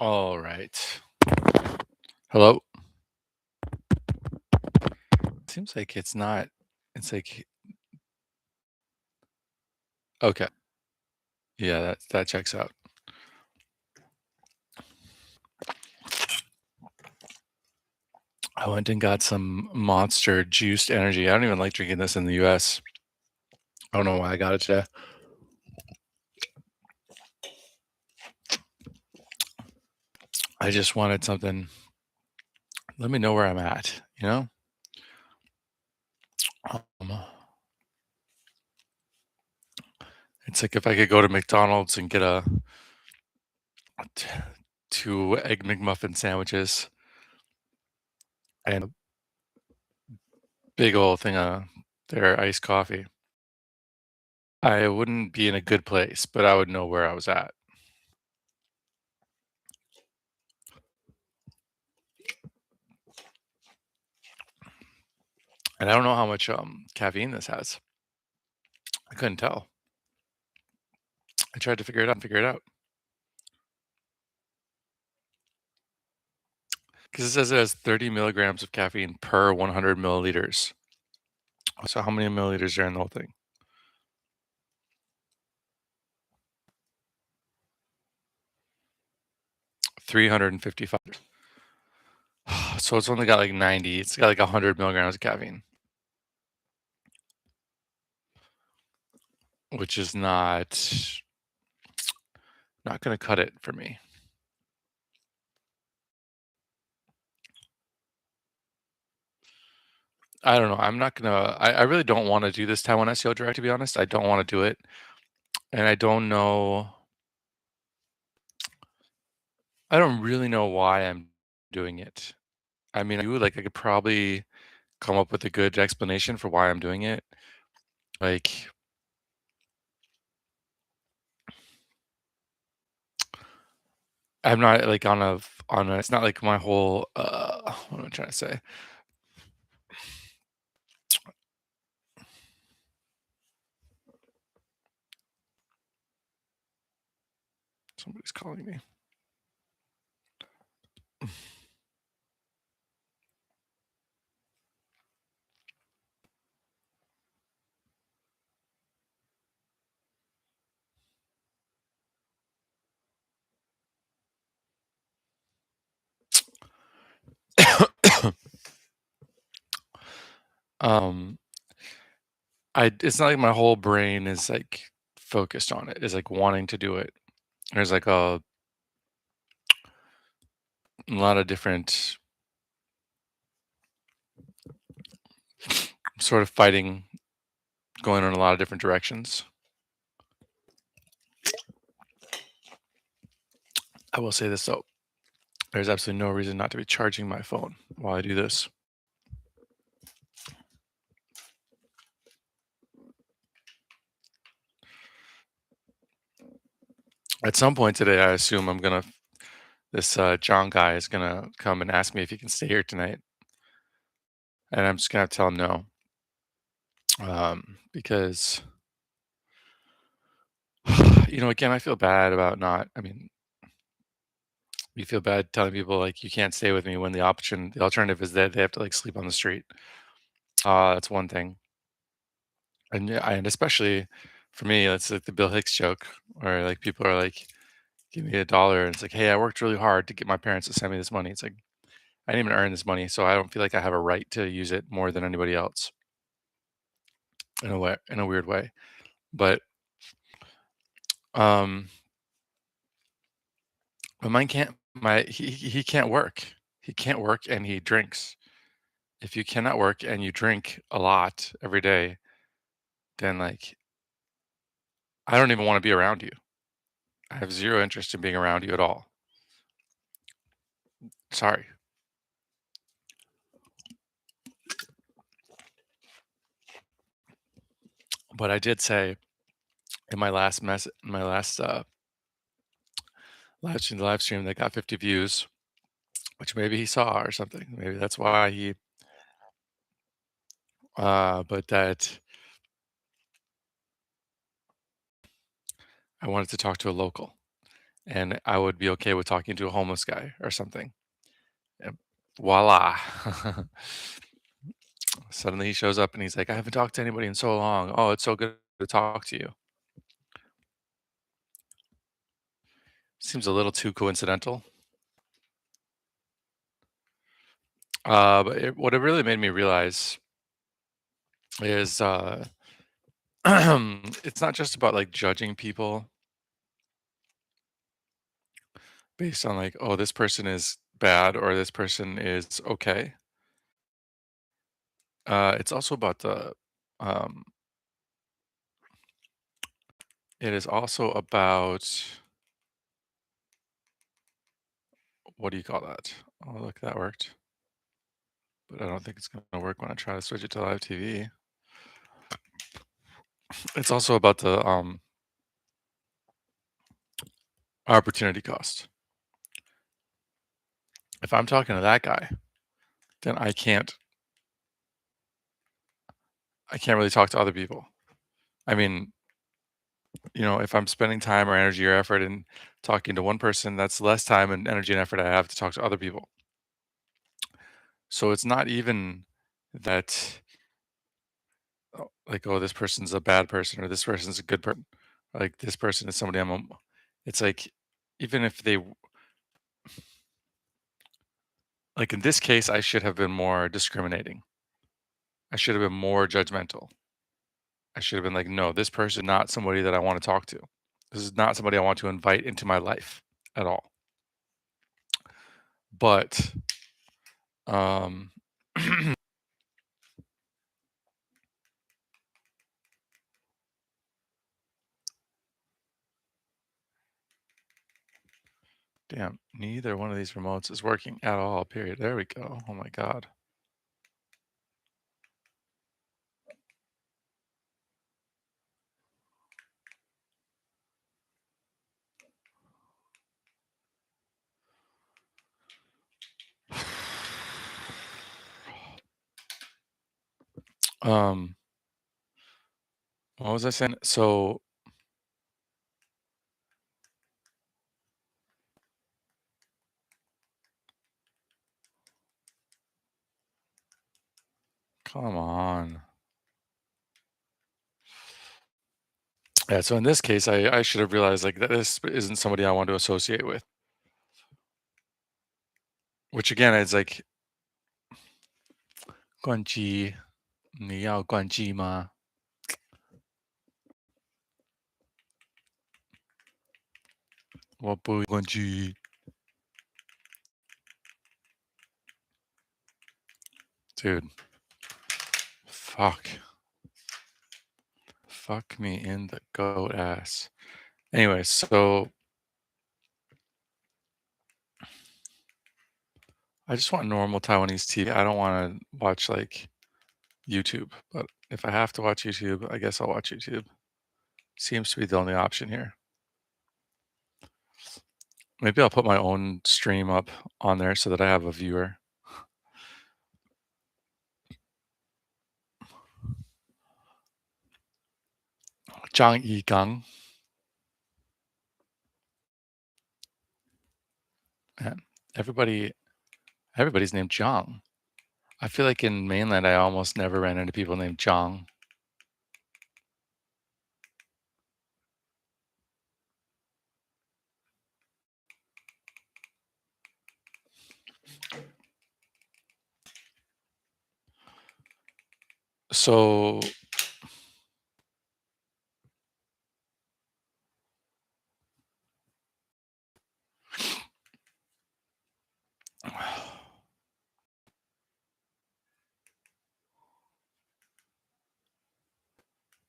All right. Hello. Seems like it's not. It's like okay. Yeah, that checks out. I went and got some Monster juiced energy. I don't even like drinking this in the US. I don't know why I got it today. I just wanted something. Let me know where I'm at, you know? Um, it's like if I could go to McDonald's and get a t- two egg McMuffin sandwiches and a big old thing of their iced coffee. I wouldn't be in a good place, but I would know where I was at. And I don't know how much caffeine this has. I couldn't tell. I tried to figure it out. Because it says it has 30 milligrams of caffeine per 100 milliliters. So how many milliliters are in the whole thing? 355. So it's only got like 90. It's got like 100 milligrams of caffeine, which is not going to cut it for me. I don't know. I'm not gonna. I really don't want to do this Taiwan SEO direct. To be honest, I don't want to do it, and I don't know. I don't really know why I'm doing it. I mean, I do like I could probably come up with a good explanation for why I'm doing it. Like, I'm not like on a it's not like my whole what am I trying to say? Somebody's calling me. um I it's not like my whole brain is like focused on it. Is like wanting to do it. There's like a lot of different sort of fighting going in a lot of different directions. I will say this though. There's absolutely no reason not to be charging my phone while I do this. At some point today, I assume this John guy is gonna come and ask me if he can stay here tonight, and I'm just gonna have to tell him no, because again, I feel bad about not. I mean, you feel bad telling people like you can't stay with me when the alternative is that they have to like sleep on the street. That's one thing, and yeah, and especially for me, it's like the Bill Hicks joke, where like people are like, "Give me $1," and it's like, "Hey, I worked really hard to get my parents to send me this money." It's like I didn't even earn this money, so I don't feel like I have a right to use it more than anybody else in a weird way. But um, but mine can't. He can't work. He can't work and he drinks. If you cannot work and you drink a lot every day, then like I don't even want to be around you. I have zero interest in being around you at all. Sorry. But I did say in my last live stream that got 50 views, which maybe he saw or something. Maybe that's why he but that I wanted to talk to a local. and I would be okay with talking to a homeless guy or something. And voila. Suddenly he shows up and he's like, I haven't talked to anybody in so long. Oh, it's so good to talk to you. Seems a little too coincidental. But what it really made me realize is it's not just about like judging people based on like, oh, this person is bad or this person is okay. It's also about um, it is also about, what do you call that? Oh, look, that worked. But I don't think it's going to work when I try to switch it to live TV. It's also about the opportunity cost. If I'm talking to that guy, then I can't really talk to other people. I mean, if I'm spending time or energy or effort in talking to one person, that's less time and energy and effort I have to talk to other people. So it's not even that, like, oh, this person's a bad person or this person's a good person. Like this person is somebody it's like, even if like in this case, I should have been more discriminating. I should have been more judgmental. I should have been like, no, this person is not somebody that I want to talk to. This is not somebody I want to invite into my life at all. But um damn, neither one of these remotes is working at all, period. There we go. Oh my god. Um, what was I saying? So, come on. Yeah, so in this case, I should have realized like that this isn't somebody I want to associate with. Which again is like, 关机，你要关机吗？我不会关机。Dude, fuck. Fuck me in the goat ass. Anyway, so I just want normal Taiwanese TV. I don't want to watch like YouTube, but if I have to watch YouTube, I guess I'll watch YouTube. Seems to be the only option here. Maybe I'll put my own stream up on there so that I have a viewer. Zhang Yigang. Man, everybody, everybody's named Zhang. I feel like in mainland, I almost never ran into people named Zhang. So,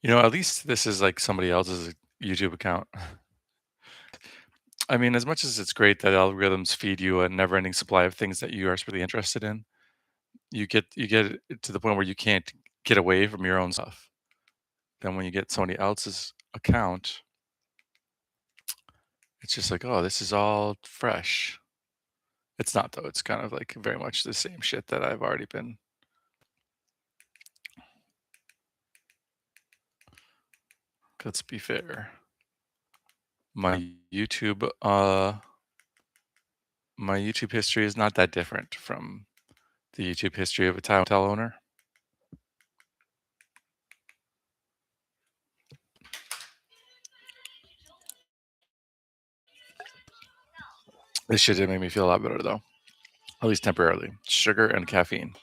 at least this is like somebody else's YouTube account. I mean, as much as it's great that algorithms feed you a never-ending supply of things that you are really interested in, you get it to the point where you can't get away from your own stuff. Then when you get somebody else's account, it's just like, oh, this is all fresh. It's not though. It's kind of like very much the same shit that I've already been. Let's be fair. My YouTube, my YouTube history is not that different from the YouTube history of a Thai hotel owner. This shit did make me feel a lot better though, at least temporarily. Sugar and caffeine.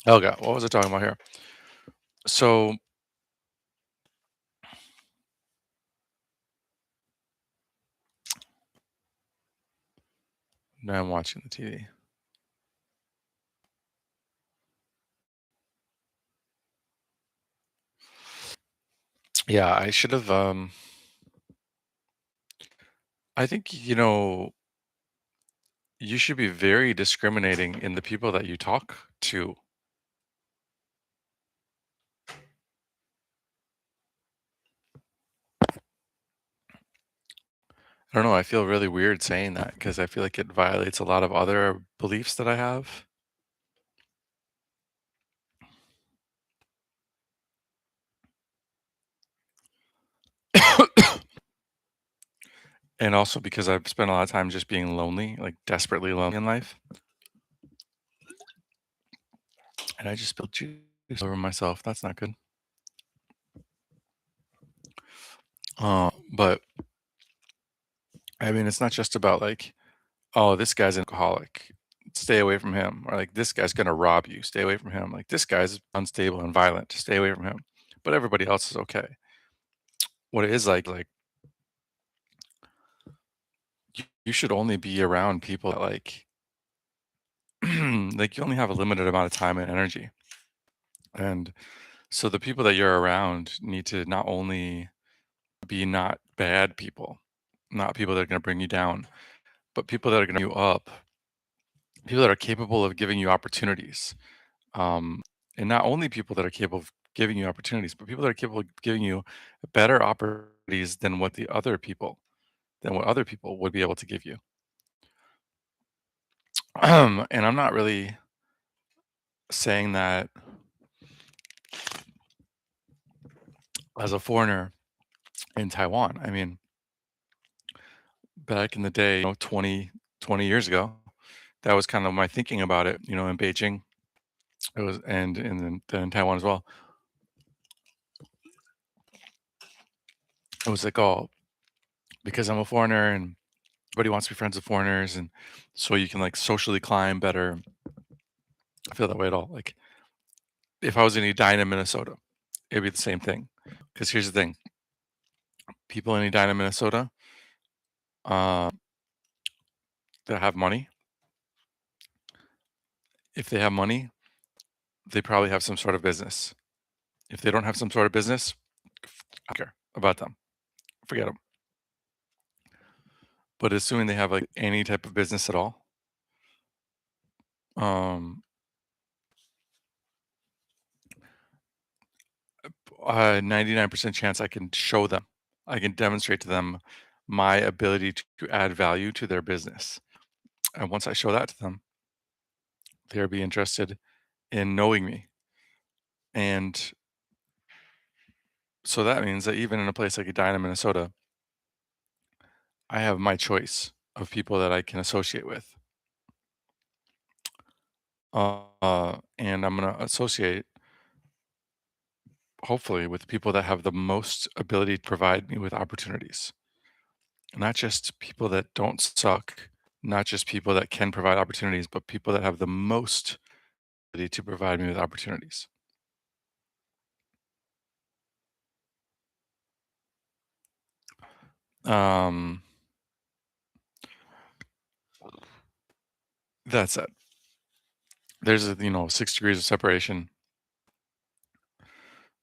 Okay, what was I talking about here? So now I'm watching the TV. Yeah, I should have. I think you should be very discriminating in the people that you talk to. I don't know. I feel really weird saying that because I feel like it violates a lot of other beliefs that I have. And also because I've spent a lot of time just being lonely, like desperately lonely in life. And I just spilled juice over myself. That's not good. But I mean, it's not just about like, oh, this guy's an alcoholic. Stay away from him. Or like, this guy's going to rob you. Stay away from him. Like, this guy's unstable and violent. Stay away from him. But everybody else is okay. What it is like you should only be around people that like, like you only have a limited amount of time and energy. And so the people that you're around need to not only be not bad people, not people that are going to bring you down, but people that are going to you up, people that are capable of giving you opportunities. And not only people that are capable of giving you opportunities, but people that are capable of giving you better opportunities than what other people would be able to give you. And I'm not really saying that as a foreigner in Taiwan. I mean, back in the day, 20 years ago, that was kind of my thinking about it, in Beijing. It was, and then in Taiwan as well. It was like, oh, because I'm a foreigner and everybody wants to be friends with foreigners, and so you can like socially climb better. I feel that way at all. Like if I was in Edina, Minnesota, it'd be the same thing. Because here's the thing: people in Edina, Minnesota, uh, that have money, if they have money, they probably have some sort of business. If they don't have some sort of business, I don't care about them. Forget them. But assuming they have like any type of business at all, um, 99% chance I can show them, I can demonstrate to them my ability to add value to their business. And once I show that to them, they'll be interested in knowing me. And so that means that even in a place like Edina, Minnesota, I have my choice of people that I can associate with. And I'm going to associate, hopefully, with people that have the most ability to provide me with opportunities. Not just people that don't suck, not just people that can provide opportunities, but people that have the most ability to provide me with opportunities. Um, that's it. There's 6 degrees of separation.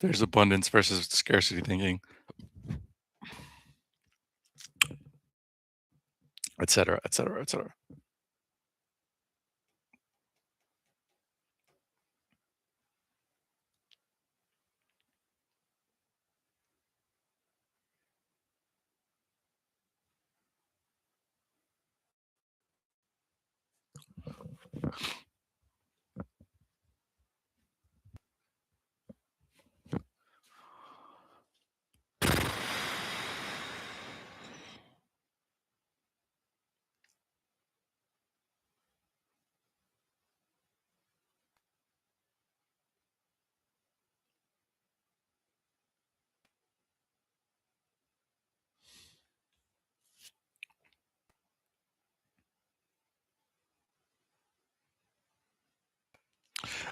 There's abundance versus scarcity thinking, et cetera, et cetera, et cetera.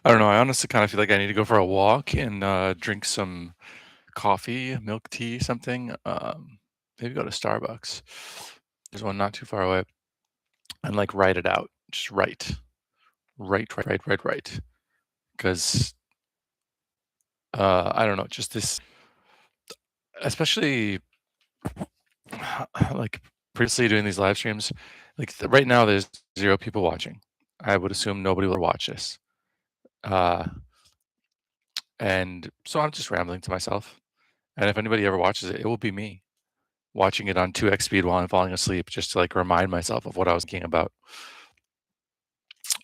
I don't know, I honestly kinda feel like I need to go for a walk and, drink some coffee, milk tea, something, maybe go to Starbucks. There's one not too far away, and, like, write it out. Just write. Write. 'Cause, I don't know, just this especially, like, previously doing these live streams, like, right now, there's 0 people watching. I would assume nobody will watch this. Uh, and so I'm just rambling to myself, and if anybody ever watches it, it will be me watching it on 2x speed while I'm falling asleep just to, like, remind myself of what I was thinking about.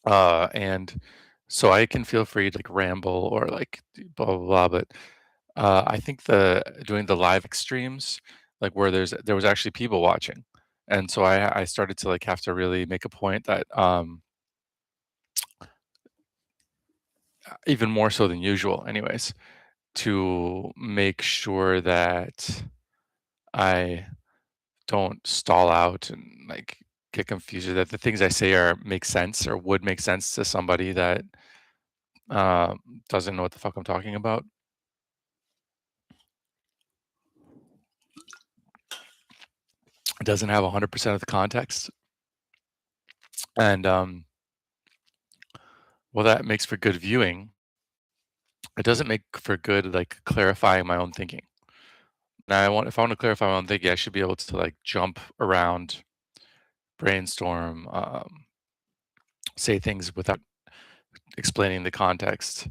And so I can feel free to, like, ramble or, like, blah, blah, blah, but, I think doing the live extremes, like, where there was actually people watching, and so I started to, like, have to really make a point that, even more so than usual anyways, to make sure that I don't stall out and, like, get confused, or that the things I say are make sense or would make sense to somebody that, um, doesn't know what the fuck I'm talking about. It doesn't have 100% of the context, and, well, that makes for good viewing. It doesn't make for good, like, clarifying my own thinking. Now if I want to clarify my own thinking, I should be able to, like, jump around, brainstorm, say things without explaining the context.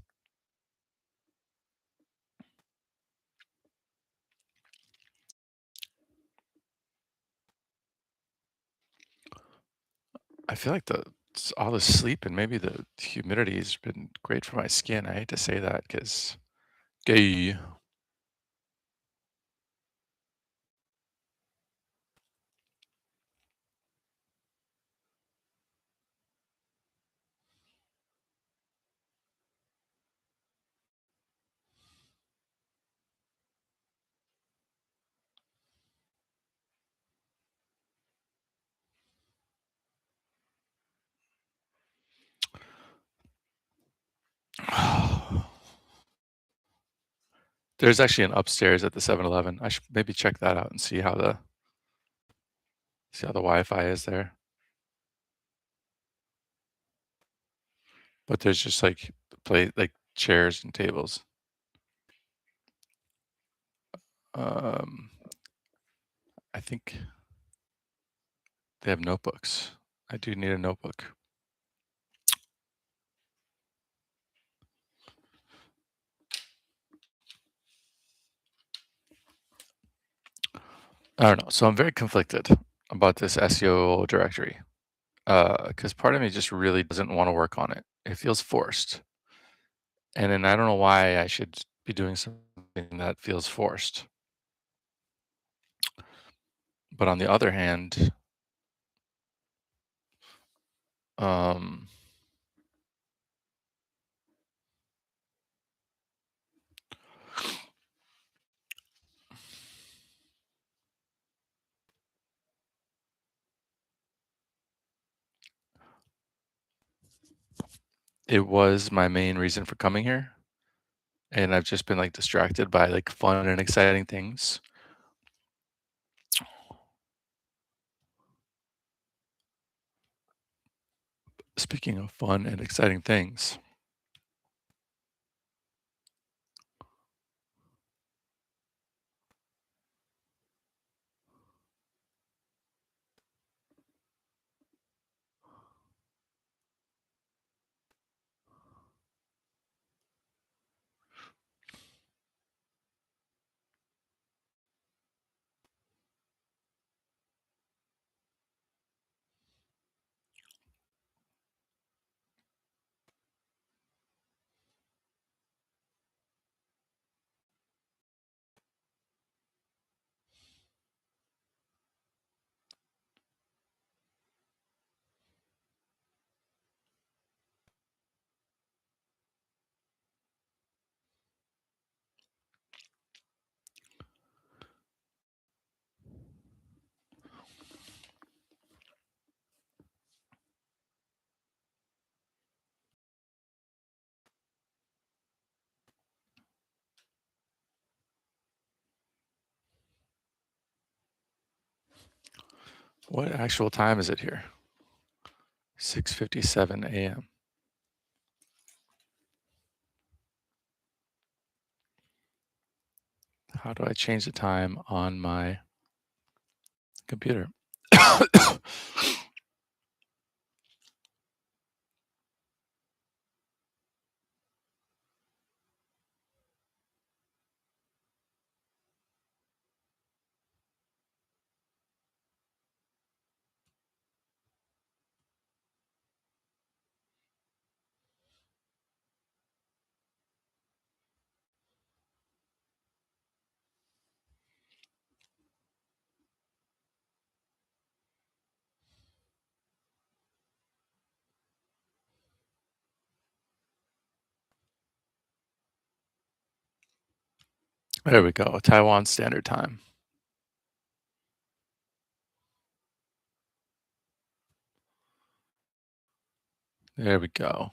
I feel like all the sleep and maybe the humidity has been great for my skin. I hate to say that because gay. There's actually an upstairs at the 7-Eleven. I should maybe check that out and see how the Wi-Fi is there. But there's just like like chairs and tables. Um, I think they have notebooks. I do need a notebook. I don't know. So I'm very conflicted about this SEO directory. Because part of me just really doesn't want to work on it. It feels forced. And then I don't know why I should be doing something that feels forced. But on the other hand, um, it was my main reason for coming here. And I've just been like distracted by like fun and exciting things. Speaking of fun and exciting things, What actual time is it here? 6:57 AM. How do I change the time on my computer? There we go. Taiwan Standard Time. There we go.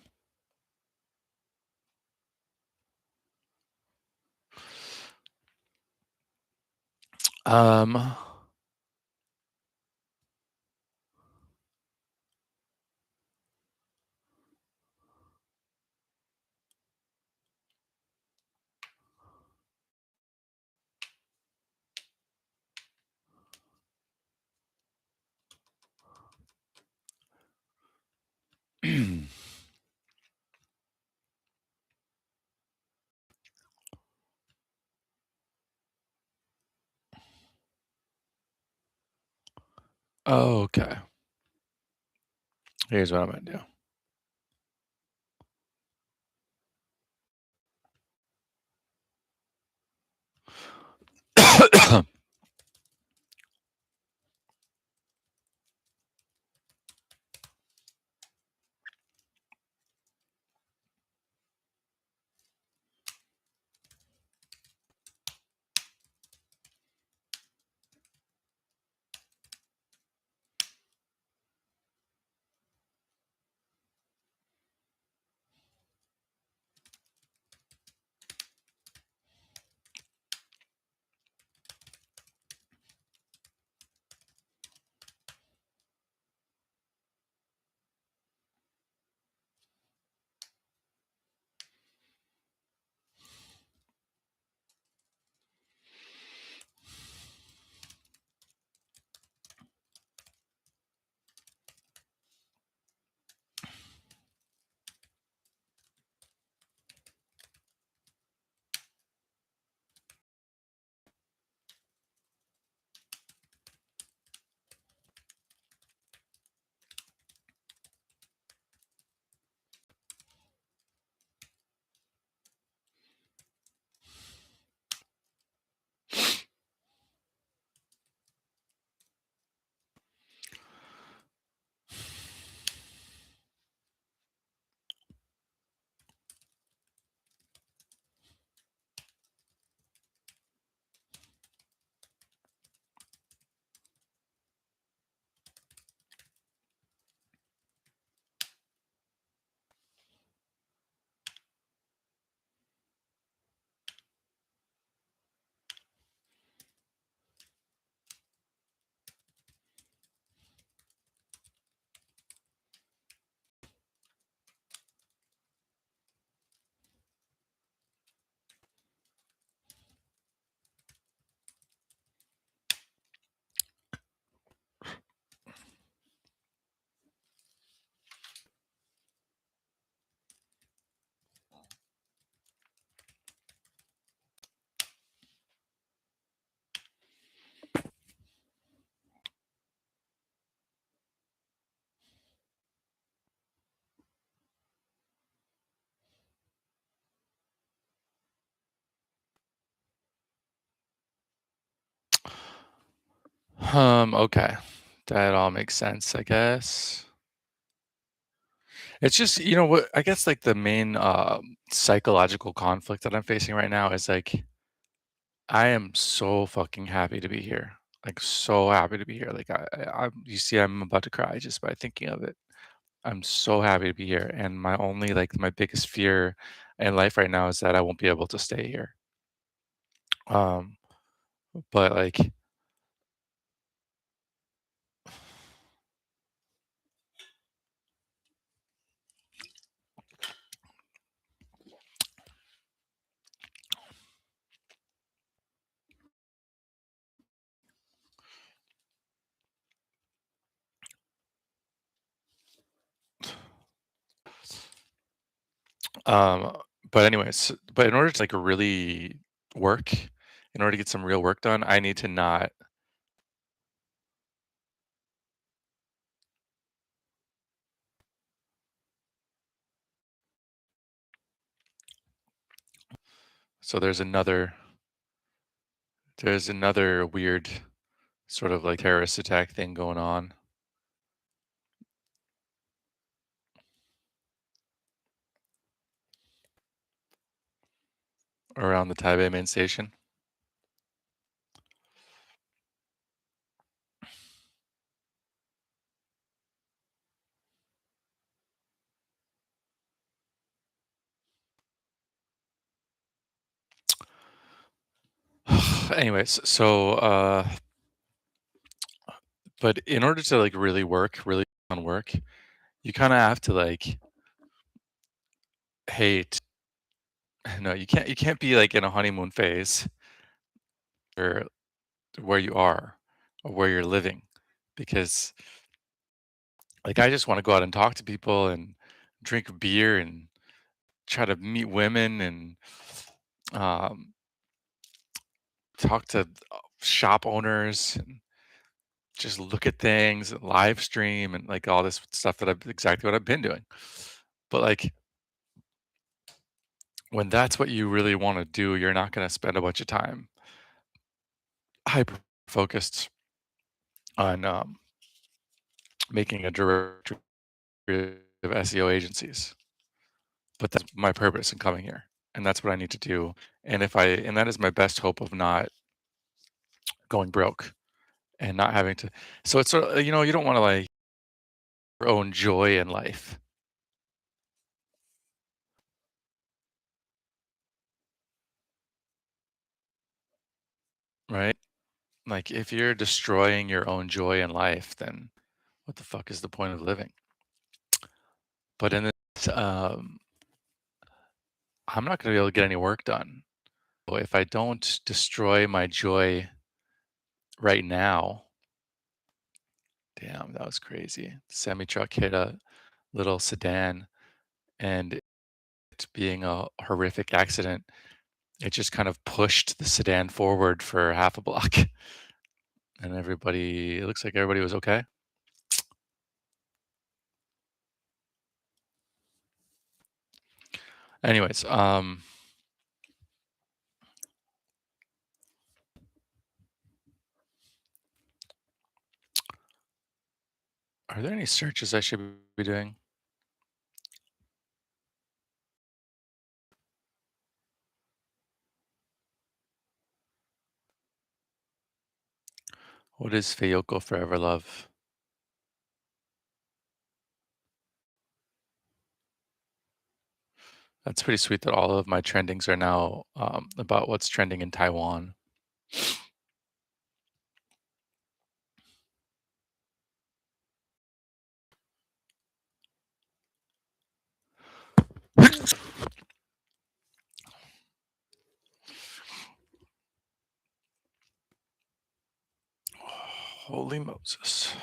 Um, okay. Here's what I'm gonna do. Okay. That all makes sense, I guess. It's just, you know what, I guess like the main psychological conflict that I'm facing right now is like I am so fucking happy to be here. Like so happy to be here. Like you see I'm about to cry just by thinking of it. I'm so happy to be here and my only like my biggest fear in life right now is that I won't be able to stay here. Um but like Um, but anyways, but in order to like really work, in order to get some real work done, I need to not. So there's another weird sort of like terrorist attack thing going on around the Taipei main station. Anyways, but in order to like really work, really on work, you kind of have to like hate. No, you can't be like in a honeymoon phase or where you are or where you're living because like I just want to go out and talk to people and drink beer and try to meet women and um, talk to shop owners and just look at things and live stream and like all this stuff that I've exactly what I've been doing. But like when that's what you really want to do, you're not going to spend a bunch of time hyper focused on making a directory of SEO agencies. But that's my purpose in coming here, and that's what I need to do. And that is my best hope of not going broke and not having to. So it's sort of, you don't want to like your own joy in life, right? Like if you're destroying your own joy in life, then what the fuck is the point of living? But in this, I'm not going to be able to get any work done. So if I don't destroy my joy right now, damn, that was crazy. Semi truck hit a little sedan, and it being a horrific accident, it just kind of pushed the sedan forward for half a block, and it looks like everybody was okay. Anyways, are there any searches I should be doing? What is Fayoko Forever Love? That's pretty sweet that all of my trendings are now about what's trending in Taiwan. Holy Moses.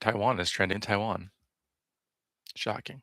Taiwan is trending in Taiwan. Shocking.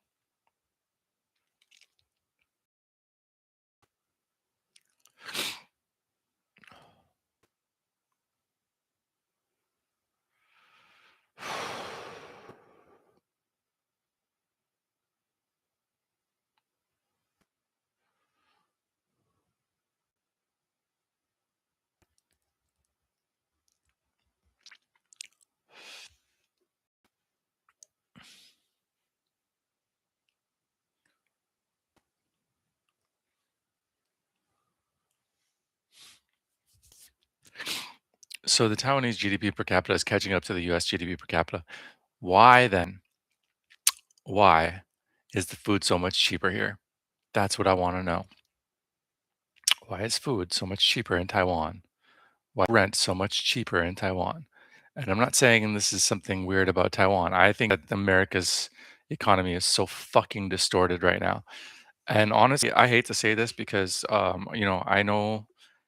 So the Taiwanese GDP per capita is catching up to the US GDP per capita. Why then? Why is the food so much cheaper here? That's what I want to know. Why is food so much cheaper in Taiwan? Why is rent so much cheaper in Taiwan? And I'm not saying this is something weird about Taiwan. I think that America's economy is so fucking distorted right now. And honestly, I hate to say this because, I know,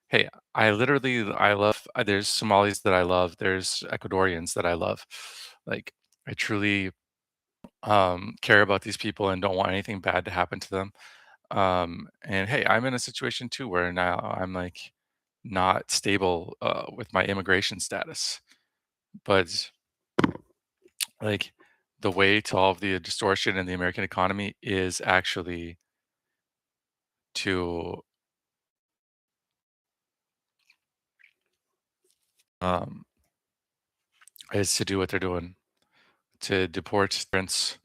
hey, I love, there's Somalis that I love, there's Ecuadorians that I love. Like, I truly care about these people and don't want anything bad to happen to them. And hey, I'm in a situation too where now I'm like not stable with my immigration status, but like the way to all of the distortion in the American economy is actually to um, is to do what they're doing, to deport immigrants,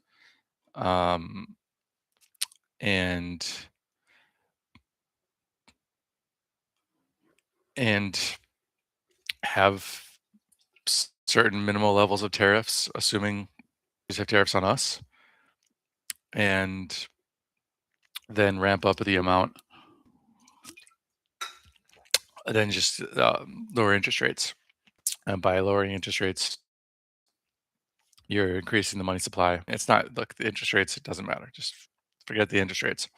um, and and have certain minimal levels of tariffs, assuming just have tariffs on us, and then ramp up the amount, then just lower interest rates. And by lowering interest rates, you're increasing the money supply. It's not, look, the interest rates, it doesn't matter. Just forget the interest rates.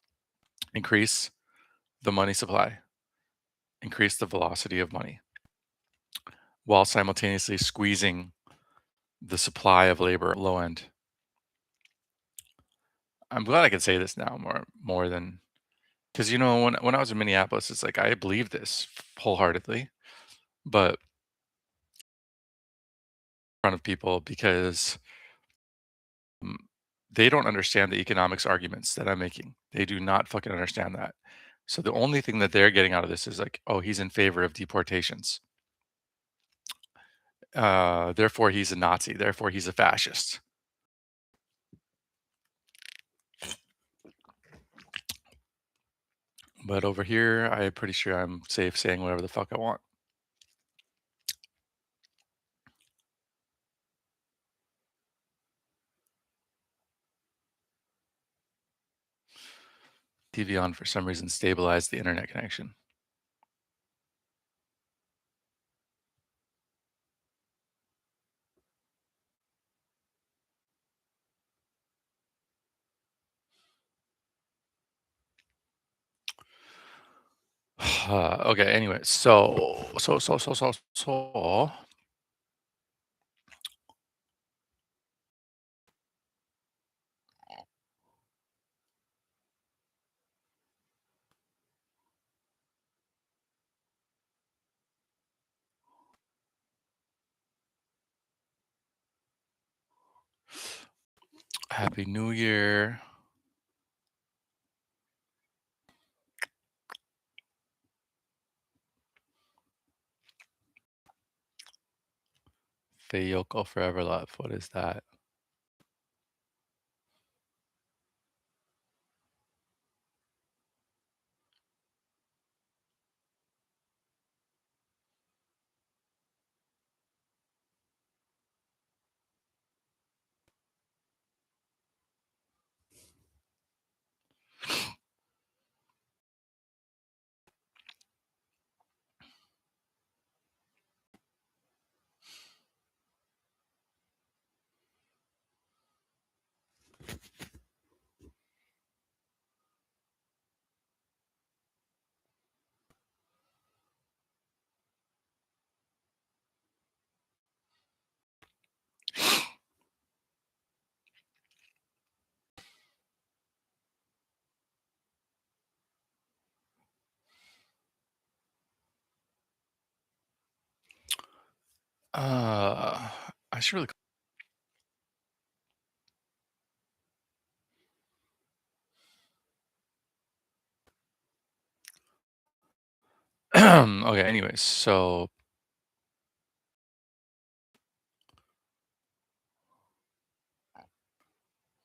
Increase the money supply, increase the velocity of money while simultaneously squeezing the supply of labor low end. I'm glad I can say this now more than because when I was in Minneapolis, it's like I believe this wholeheartedly, but in front of people because mm, they don't understand the economics arguments that I'm making. They do not fucking understand that. So the only thing that they're getting out of this is like, oh, he's in favor of deportations. Therefore, he's a Nazi. Therefore, he's a fascist. But over here, I'm pretty sure I'm safe saying whatever the fuck I want. TV on for some reason stabilized the internet connection. Okay. Anyway, so Happy New Year. Feyoko Forever Love. What is that? Uh, I should really. Okay. Anyways, so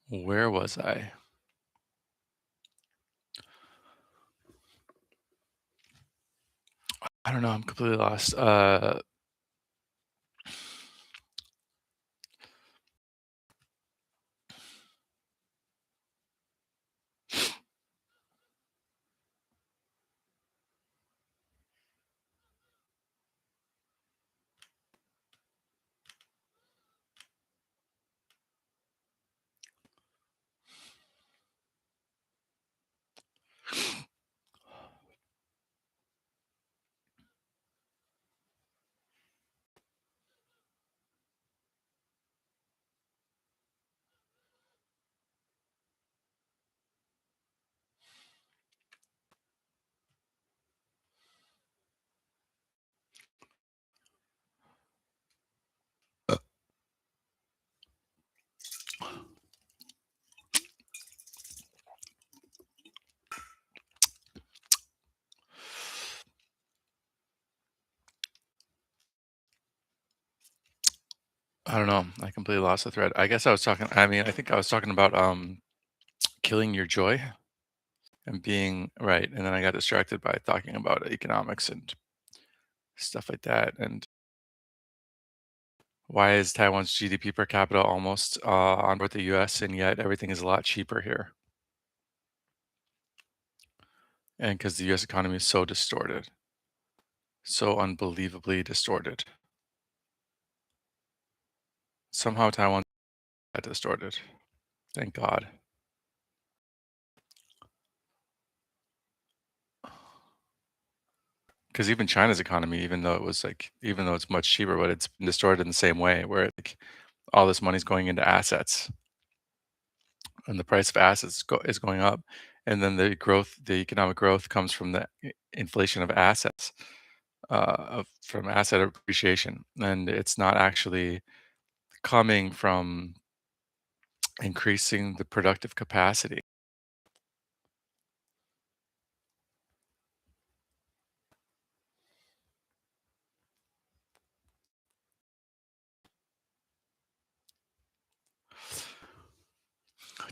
where was I? I don't know. I'm completely lost. I don't know. I completely lost the thread. I guess I was talking. I mean, I think I was talking about killing your joy and being right, and then I got distracted by talking about economics and stuff like that. And why is Taiwan's GDP per capita almost on with the U.S. and yet everything is a lot cheaper here? And because the U.S. economy is so distorted, so unbelievably distorted. Somehow Taiwan got distorted. Thank God. Because even China's economy, even though it was like, even though it's much cheaper, but it's been distorted in the same way, where like all this money's going into assets, and the price of assets is going up, and then the economic growth comes from the inflation of assets, from asset appreciation, and it's not actually coming from increasing the productive capacity.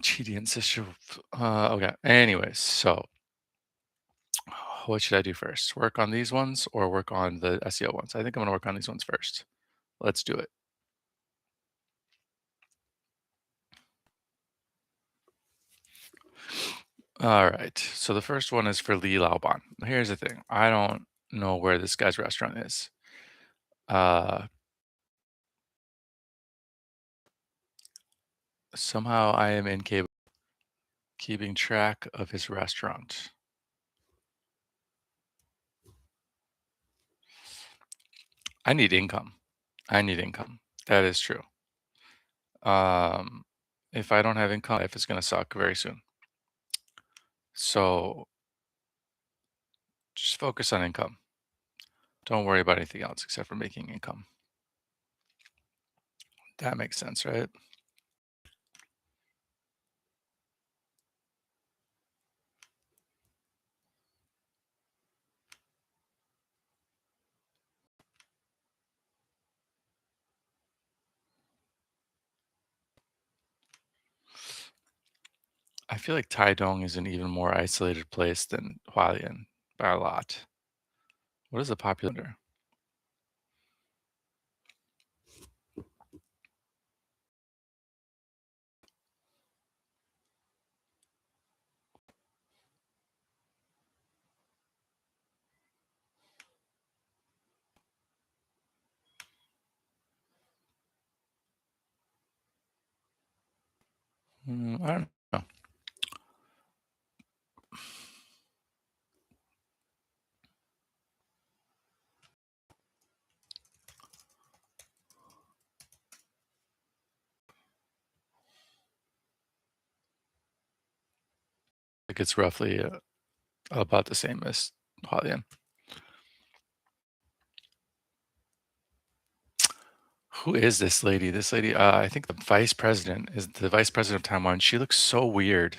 GD sister. Okay. Anyways, so what should I do first? Work on these ones or work on the SEO ones? I think I'm gonna work on these ones first. Let's do it. All right. So the first one is for Lee Laoban. Here's the thing. I don't know where this guy's restaurant is. Uh, somehow I am incapable of keeping track of his restaurant. I need income. I need income. That is true. Um, if I don't have income, life is gonna suck very soon. So just focus on income. Don't worry about anything else except for making income. That makes sense, right? I feel like Taidong is an even more isolated place than Hualien by a lot. What is the popular? I don't know. Like it's roughly about the same as Hualien. Who is this lady? This lady, I think the vice president is the vice president of Taiwan. She looks so weird.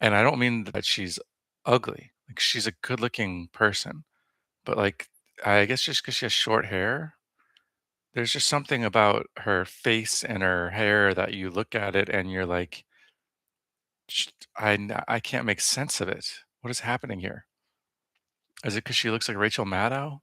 And I don't mean that she's ugly. Like she's a good-looking person, but like I guess just because she has short hair, there's just something about her face and her hair that you look at it and you're like, I can't make sense of it. What is happening here? Is it because she looks like Rachel Maddow?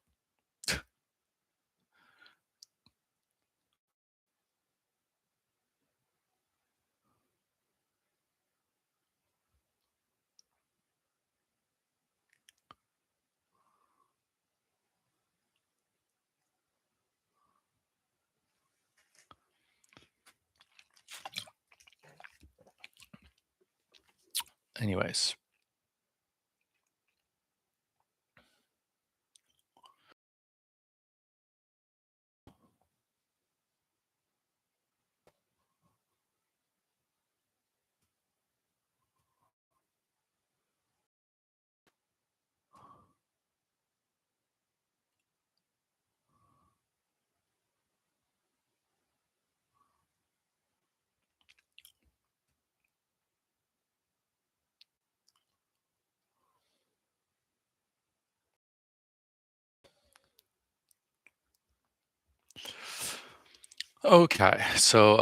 Anyways, Okay, so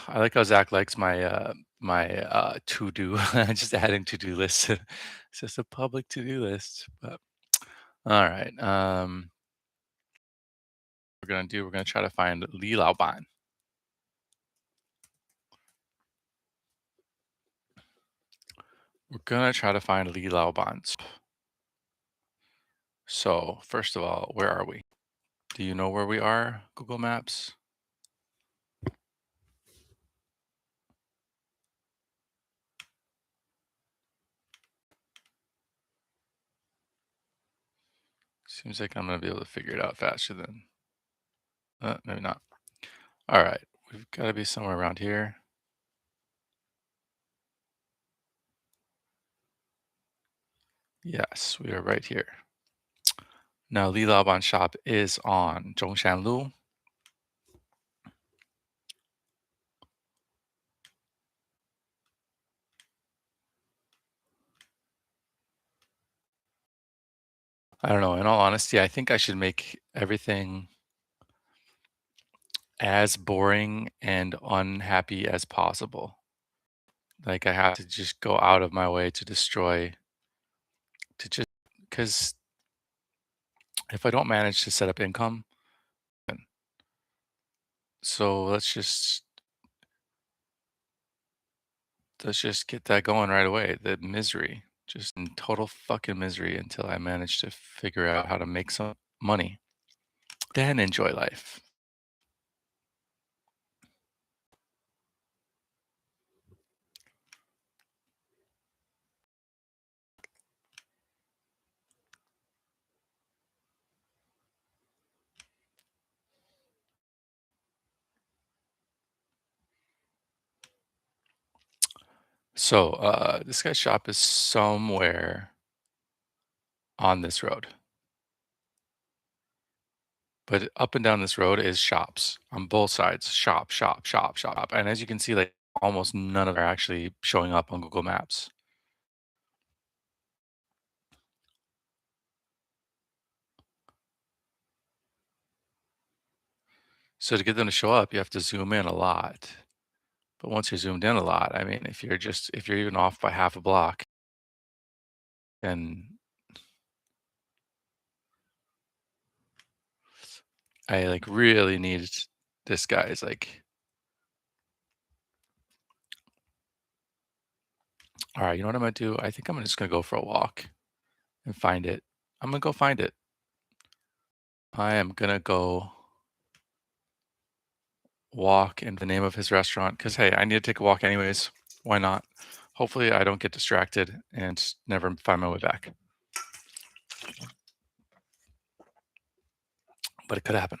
I like how Zach likes my to-do. Just adding to-do lists. It's just a public to-do list. But all right, we're gonna try to find Li Laoban. We're gonna try to find Li Laoban. So first of all, where are we? Do you know where we are? Google Maps. Seems like I'm gonna be able to figure it out faster than. Maybe not. All right, we've got to be somewhere around here. Yes, we are right here. Now, Li Laoban shop is on Zhongshanlu. I don't know. In all honesty, I think I should make everything as boring and unhappy as possible. Like I have to just go out of my way to destroy, to just because if I don't manage to set up income, then- so let's just get that going right away. The misery, just in total fucking misery until I manage to figure out how to make some money, then enjoy life. So, this guy's shop is somewhere on this road, but up and down this road is shops on both sides. Shop, shop, shop, shop. And as you can see, like almost none of them are actually showing up on Google Maps. So to get them to show up, you have to zoom in a lot. But once you're zoomed in a lot, I mean, if you're even off by half a block, then I like really need this guy's like, all right, you know what I'm gonna do? I think I'm just gonna go for a walk and find it. I'm gonna go find it. I am gonna go walk in the name of his restaurant because hey, I need to take a walk anyways. Why not? Hopefully, I don't get distracted and never find my way back. But it could happen.